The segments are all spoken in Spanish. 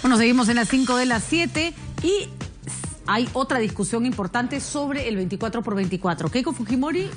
Bueno, seguimos en las 5 de las 7 y hay otra discusión importante sobre el 24 por 24. Keiko Fujimori,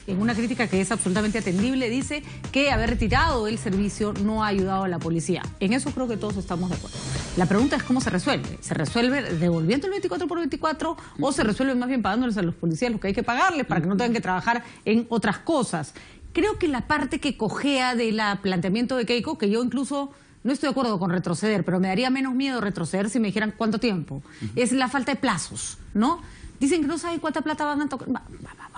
en una crítica que es absolutamente atendible, dice que haber retirado el servicio no ha ayudado a la policía. En eso creo que todos estamos de acuerdo. La pregunta es cómo se resuelve. ¿Se resuelve devolviendo el 24 por 24 o se resuelve más bien pagándoles a los policías lo que hay que pagarles para que no tengan que trabajar en otras cosas? Creo que la parte que cojea del planteamiento de Keiko, que yo incluso no estoy de acuerdo con retroceder, pero me daría menos miedo retroceder si me dijeran cuánto tiempo, es la falta de plazos, ¿no? Dicen que no saben cuánta plata van a tocar.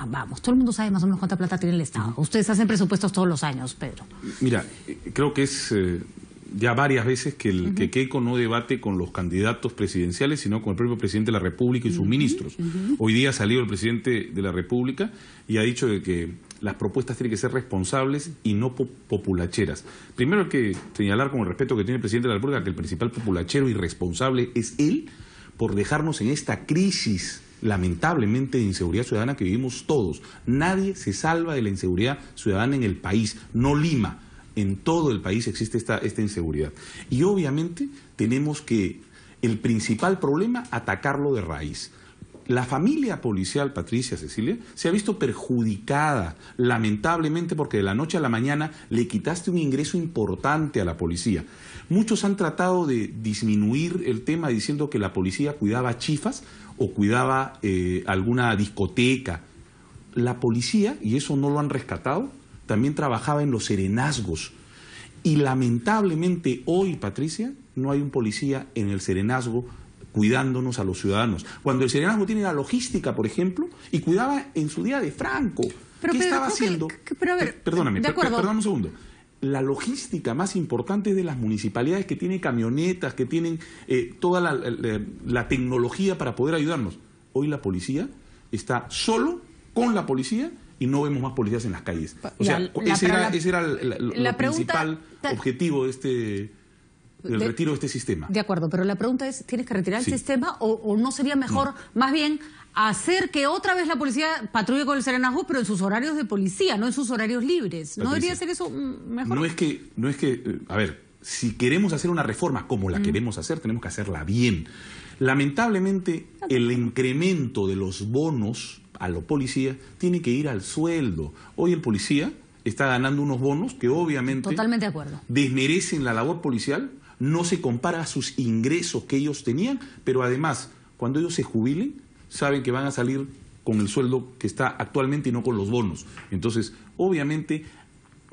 Vamos, todo el mundo sabe más o menos cuánta plata tiene el Estado. Ustedes hacen presupuestos todos los años, Pedro. Mira, creo que es ya varias veces que, que Keiko no debate con los candidatos presidenciales, sino con el propio presidente de la República y sus ministros. Hoy día ha salido el presidente de la República y ha dicho de que las propuestas tienen que ser responsables y no populacheras. Primero hay que señalar, con el respeto que tiene el presidente de la República, que el principal populachero y responsable es él por dejarnos en esta crisis lamentablemente de inseguridad ciudadana que vivimos todos. Nadie se salva de la inseguridad ciudadana en el país, no Lima. En todo el país existe esta inseguridad. Y obviamente tenemos que, el principal problema, atacarlo de raíz. La familia policial, Patricia, Cecilia, se ha visto perjudicada, lamentablemente, porque de la noche a la mañana le quitaste un ingreso importante a la policía. Muchos han tratado de disminuir el tema diciendo que la policía cuidaba chifas o cuidaba alguna discoteca. La policía, y eso no lo han rescatado, también trabajaba en los serenazgos. Y lamentablemente hoy, Patricia, no hay un policía en el serenazgo cuidándonos a los ciudadanos. Cuando el serenazgo tiene la logística, por ejemplo, y cuidaba en su día de Franco. Pero, ¿qué estaba haciendo? Pero a ver, perdóname un segundo. La logística más importante es de las municipalidades, que tienen camionetas, que tienen toda la tecnología para poder ayudarnos. Hoy la policía está solo con la policía y no vemos más policías en las calles. O sea, ese era el principal objetivo de del retiro de este sistema. De acuerdo, pero la pregunta es, ¿tienes que retirar el sistema o no sería mejor más bien hacer que otra vez la policía patrulle con el serenazgo, pero en sus horarios de policía, no en sus horarios libres? ¿No debería ser eso mejor? No es que, a ver, si queremos hacer una reforma como la queremos hacer, tenemos que hacerla bien. Lamentablemente, el incremento de los bonos a los policías tiene que ir al sueldo. Hoy el policía está ganando unos bonos que obviamente totalmente de acuerdo, desmerecen la labor policial, no se compara a sus ingresos que ellos tenían, pero además, cuando ellos se jubilen, saben que van a salir con el sueldo que está actualmente y no con los bonos. Entonces, obviamente,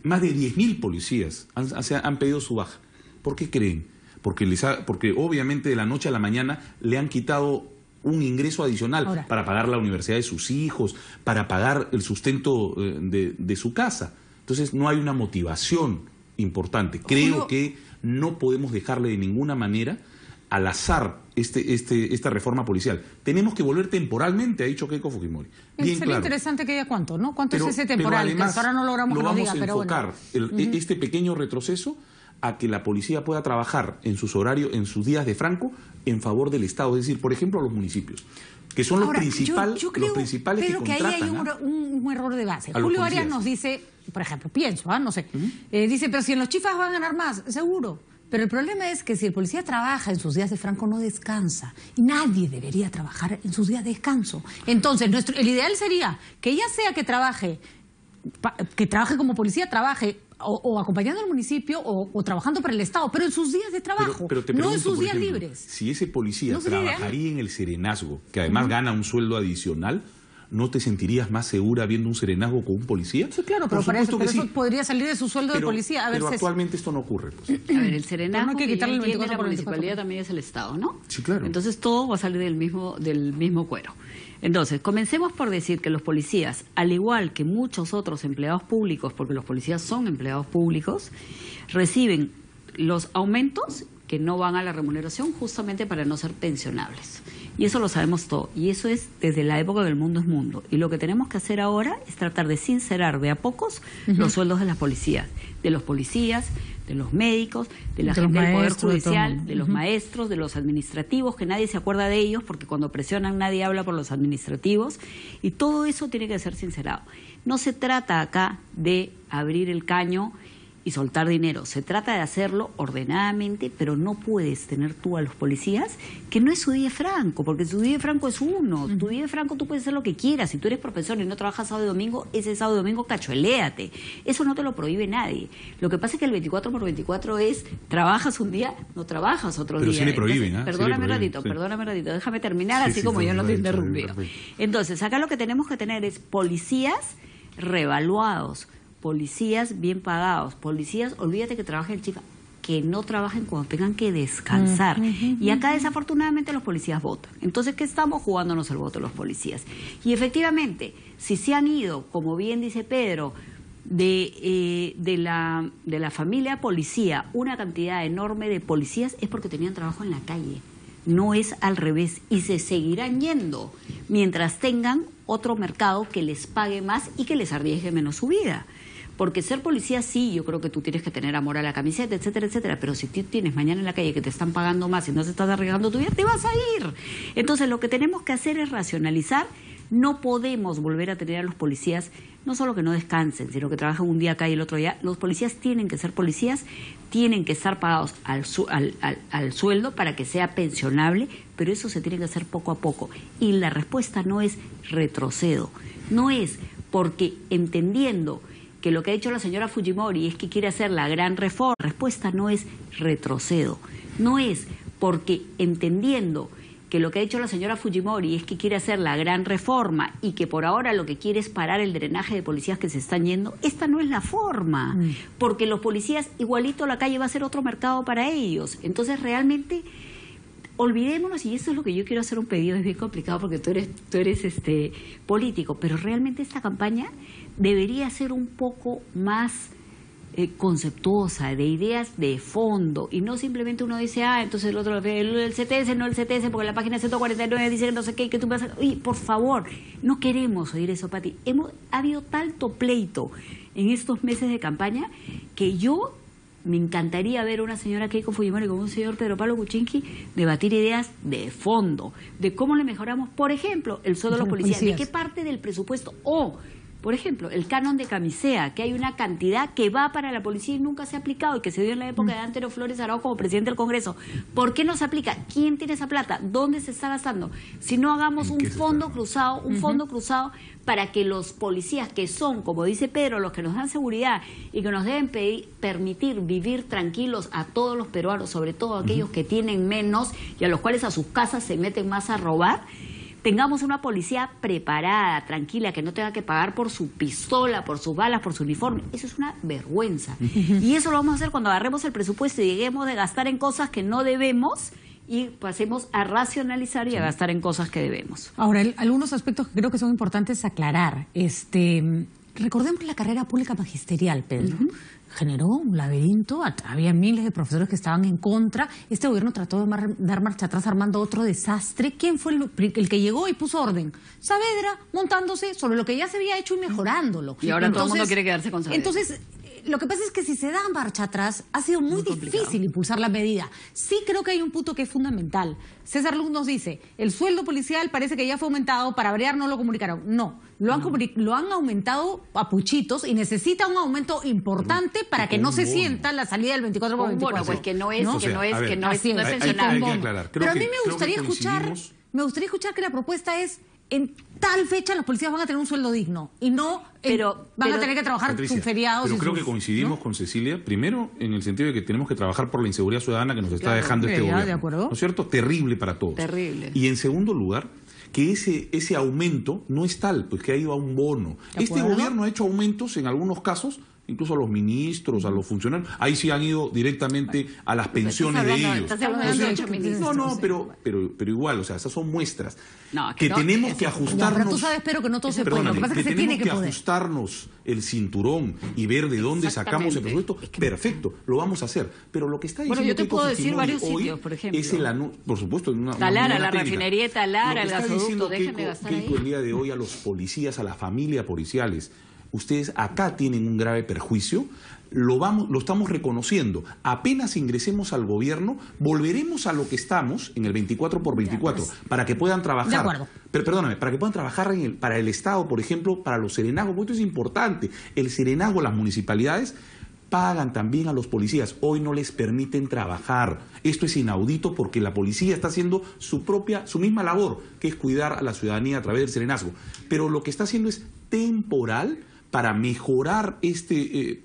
más de 10.000 policías han pedido su baja. ¿Por qué creen? Porque obviamente de la noche a la mañana le han quitado un ingreso adicional para pagar la universidad de sus hijos, para pagar el sustento de su casa. Entonces no hay una motivación importante. Creo que no podemos dejarle de ninguna manera al azar esta reforma policial. Tenemos que volver temporalmente, ha dicho Keiko Fujimori. Bien sería claro. Interesante que haya cuánto, ¿no? ¿Cuánto es ese temporal? Además, que ahora no logramos que nos diga, pero bueno. Vamos a enfocar este pequeño retroceso a que la policía pueda trabajar en sus horarios, en sus días de Franco, en favor del Estado, es decir, por ejemplo, los municipios, que son los principales que contratan. Pero que ahí hay un error de base. Julio Arias nos dice, por ejemplo, no sé, dice, pero si en los chifas van a ganar más, seguro. Pero el problema es que si el policía trabaja en sus días de Franco, no descansa. Y nadie debería trabajar en sus días de descanso. Entonces, el ideal sería que ya sea que trabaje como policía, trabaje o acompañando al municipio o trabajando para el Estado, pero en sus días de trabajo, pero te no pregunto, en sus días ejemplo, libres. Si ese policía trabajaría en el serenazgo, que además gana un sueldo adicional, ¿no te sentirías más segura viendo un serenazgo con un policía? Sí, claro, pero para eso podría salir de su sueldo de policía. Pero actualmente esto no ocurre. Pues. A ver, el serenazgo no hay que quitarle el 24 la por municipalidad también es el Estado, ¿no? Sí, claro. Entonces todo va a salir del mismo cuero. Entonces, comencemos por decir que los policías, al igual que muchos otros empleados públicos, porque los policías son empleados públicos, reciben los aumentos que no van a la remuneración justamente para no ser pensionables. Y eso lo sabemos todo. Y eso es desde la época del mundo es mundo. Y lo que tenemos que hacer ahora es tratar de sincerar de a pocos los sueldos de las policías, de los policías, de los médicos, de la gente del Poder Judicial, de los maestros, de los administrativos, que nadie se acuerda de ellos, porque cuando presionan nadie habla por los administrativos. Y todo eso tiene que ser sincerado. No se trata acá de abrir el caño y soltar dinero. Se trata de hacerlo ordenadamente, pero no puedes tener tú a los policías que no es su día franco, porque su día franco es uno. Tu día franco tú puedes hacer lo que quieras. Si tú eres profesor y no trabajas sábado y domingo, ese sábado y domingo cachueléate. Eso no te lo prohíbe nadie. Lo que pasa es que el 24x24 es, trabajas un día, no trabajas otro pero día. Sí le prohíben, entonces, sí perdóname un ratito, déjame terminar, así como yo no te interrumpí. Entonces, acá lo que tenemos que tener es policías revaluados, policías bien pagados, policías, olvídate que trabajen el chifa, que no trabajen cuando tengan que descansar. Y acá desafortunadamente los policías votan. Entonces, ¿qué estamos jugándonos el voto los policías? Y efectivamente, si se han ido, como bien dice Pedro, de la familia policía, una cantidad enorme de policías, es porque tenían trabajo en la calle. No es al revés, y se seguirán yendo mientras tengan otro mercado que les pague más y que les arriesgue menos su vida. Porque ser policía sí, yo creo que tú tienes que tener amor a la camiseta, etcétera, etcétera, pero si tú tienes mañana en la calle que te están pagando más y no se estás arriesgando tu vida, te vas a ir. Entonces lo que tenemos que hacer es racionalizar. No podemos volver a tener a los policías, no solo que no descansen, sino que trabajan un día acá y el otro allá. Los policías tienen que ser policías, tienen que estar pagados al sueldo para que sea pensionable, pero eso se tiene que hacer poco a poco. Y la respuesta no es retrocedo, no es porque entendiendo que lo que ha dicho la señora Fujimori es que quiere hacer la gran reforma, la respuesta no es retrocedo, no es porque entendiendo que lo que ha dicho la señora Fujimori es que quiere hacer la gran reforma y que por ahora lo que quiere es parar el drenaje de policías que se están yendo, esta no es la forma, porque los policías, igualito la calle va a ser otro mercado para ellos. Entonces realmente olvidémonos, y eso es lo que yo quiero hacer un pedido, es bien complicado porque tú eres político, pero realmente esta campaña debería ser un poco más conceptuosa, de ideas de fondo, y no simplemente uno dice, entonces el otro, el CTS, no el CTS, porque la página 149 dice que no sé qué, que tú vas a... Oye, por favor, no queremos oír eso, Pati. Ha habido tanto pleito en estos meses de campaña que yo me encantaría ver a una señora Keiko Fujimori con un señor Pedro Pablo Kuczynski debatir ideas de fondo, de cómo le mejoramos, por ejemplo, el sueldo de los policías, de qué parte del presupuesto, por ejemplo, el canon de camisea, que hay una cantidad que va para la policía y nunca se ha aplicado y que se dio en la época de Antonio Flores Arao como presidente del Congreso. ¿Por qué no se aplica? ¿Quién tiene esa plata? ¿Dónde se está gastando? Si no hagamos un fondo cruzado, para que los policías que son, como dice Pedro, los que nos dan seguridad y que nos deben permitir vivir tranquilos a todos los peruanos, sobre todo aquellos que tienen menos y a los cuales a sus casas se meten más a robar, tengamos una policía preparada, tranquila, que no tenga que pagar por su pistola, por sus balas, por su uniforme. Eso es una vergüenza. Y eso lo vamos a hacer cuando agarremos el presupuesto y lleguemos de gastar en cosas que no debemos y pasemos a racionalizar y a gastar en cosas que debemos. Ahora, algunos aspectos que creo que son importantes aclarar. Recordemos la carrera pública magisterial, Pedro. Generó un laberinto, había miles de profesores que estaban en contra. Este gobierno trató de dar marcha atrás armando otro desastre. ¿Quién fue el que llegó y puso orden? Saavedra, montándose sobre lo que ya se había hecho y mejorándolo. Y ahora todo el mundo quiere quedarse con Saavedra. Entonces, lo que pasa es que si se da marcha atrás, ha sido muy difícil impulsar la medida. Sí creo que hay un punto que es fundamental. César Luz nos dice, el sueldo policial parece que ya fue aumentado, para variar no lo comunicaron. No, lo han aumentado a puchitos y necesita un aumento importante para que no se sienta la salida del 24x24. Bueno, pues que no es pensionable. Hay que aclarar. Pero a mí me gustaría escuchar que la propuesta es, en tal fecha los policías van a tener un sueldo digno y no van a tener que trabajar sus feriados. Pero creo que coincidimos con Cecilia, primero en el sentido de que tenemos que trabajar por la inseguridad ciudadana que nos está dejando este gobierno. ¿De acuerdo? ¿No es cierto? Terrible para todos. Terrible. Y en segundo lugar, que ese aumento no es tal, pues que ha ido a un bono. Este gobierno ha hecho aumentos en algunos casos, incluso a los ministros, a los funcionarios, ahí sí han ido directamente a las pensiones de ellos. Pero igual, o sea, esas son muestras que tenemos que ajustarnos. Pero tú sabes, pero que no todo se puede. Lo que pasa es que se tiene que poder. Ajustarnos el cinturón y ver de dónde sacamos el presupuesto. Perfecto, lo vamos a hacer. Pero lo que está diciendo yo te puedo decir varios sitios, por ejemplo. Es por supuesto, Talara, la refinería de Talara, el gasoducto, dejen de gastar ahí. El día de hoy a los policías, a la familia policiales, ustedes acá tienen un grave perjuicio, lo estamos reconociendo. Apenas ingresemos al gobierno, volveremos a lo que estamos en el 24x24, para que puedan trabajar. De acuerdo. Pero perdóname, para que puedan trabajar para el Estado, por ejemplo, para los serenagos, porque esto es importante. El serenago, las municipalidades pagan también a los policías. Hoy no les permiten trabajar. Esto es inaudito porque la policía está haciendo su misma labor, que es cuidar a la ciudadanía a través del serenazgo. Pero lo que está haciendo es temporal para mejorar este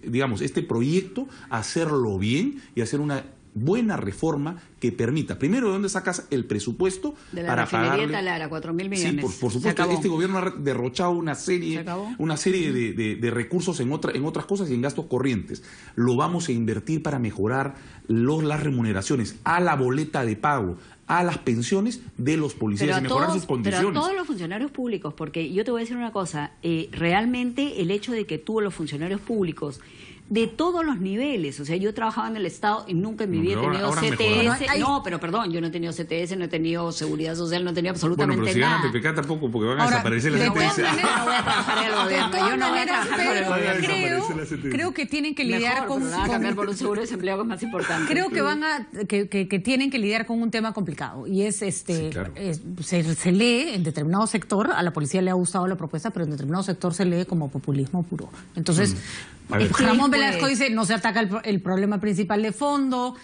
proyecto, hacerlo bien y hacer una buena reforma que permita, primero, ¿de dónde sacas el presupuesto de la para refinería Talara, 4.000 millones? Sí, por supuesto, este gobierno ha derrochado una serie de recursos en otras cosas y en gastos corrientes. Lo vamos a invertir para mejorar las remuneraciones, a la boleta de pago, a las pensiones de los policías y mejorar sus condiciones. Pero a todos los funcionarios públicos, porque yo te voy a decir una cosa, realmente el hecho de que tú, los funcionarios públicos, de todos los niveles, o sea, yo trabajaba en el Estado y nunca en mi vida he tenido CTS, pero perdón, yo no he tenido CTS, no he tenido Seguridad Social, no he tenido absolutamente nada. Bueno, pero si ganan PPK tampoco, porque van a desaparecer las CTS. No voy a trabajar en el gobierno, yo no voy a trabajar en el gobierno. Creo que tienen que lidiar con cambiar por un seguro de desempleo que es más importante. Creo que que tienen que lidiar con un tema complicado y es claro. se lee en determinado sector, a la policía le ha gustado la propuesta, pero en determinado sector se lee como populismo puro. Entonces, Ramón Velasco dice no se ataca el problema principal de fondo,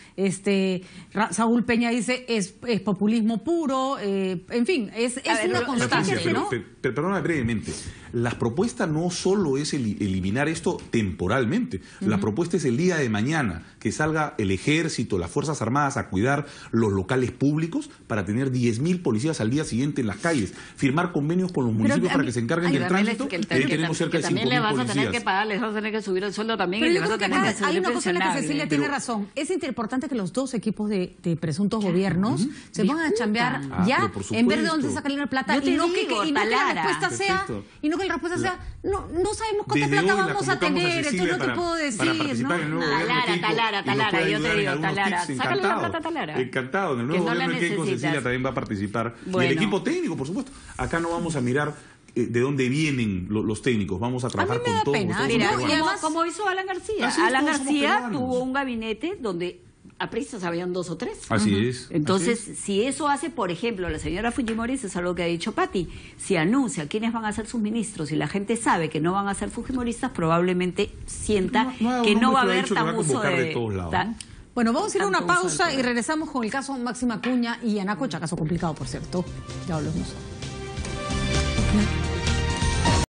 Saúl Peña dice es populismo puro, en fin, es una constante, ¿no? Pero perdóname brevemente, la propuesta no solo es eliminar esto temporalmente, la propuesta es el día de mañana que salga el ejército, las Fuerzas Armadas a cuidar los locales públicos para tener 10.000 policías al día siguiente en las calles, firmar convenios con los municipios para que se encarguen del tránsito, ahí tenemos cerca de 5.000 policías. También le vas a tener que pagar, les vas a tener que subir el sueldo también. Pero y yo le vas creo a que tener que hay una cosa en la que Cecilia tiene razón. Es importante que los dos equipos de presuntos gobiernos se pongan a chambear ya en ver de dónde sacan la plata y no que la respuesta sea no sabemos cuánta plata vamos a tener, entonces no te puedo decir, ¿no? Talara, yo te digo, Talara, sácale la plata a Talara. Encantado, en el nuevo gobierno que con Cecilia también va a participar. Y el equipo técnico, por supuesto. Acá no vamos a mirar de dónde vienen los técnicos, vamos a trabajar con todos. Mira, como hizo Alan García. Alan García tuvo un gabinete donde a prisas habían 2 o 3. Así es. Entonces, si eso hace, por ejemplo, la señora Fujimori, eso es algo que ha dicho Patti, si anuncia quiénes van a ser sus ministros y la gente sabe que no van a ser fujimoristas, probablemente sienta que no va a haber tan uso de todos lados. Bueno, vamos a ir a una pausa y regresamos con el caso Máxima Acuña y Anacocha, caso complicado, por cierto. Ya hablamos.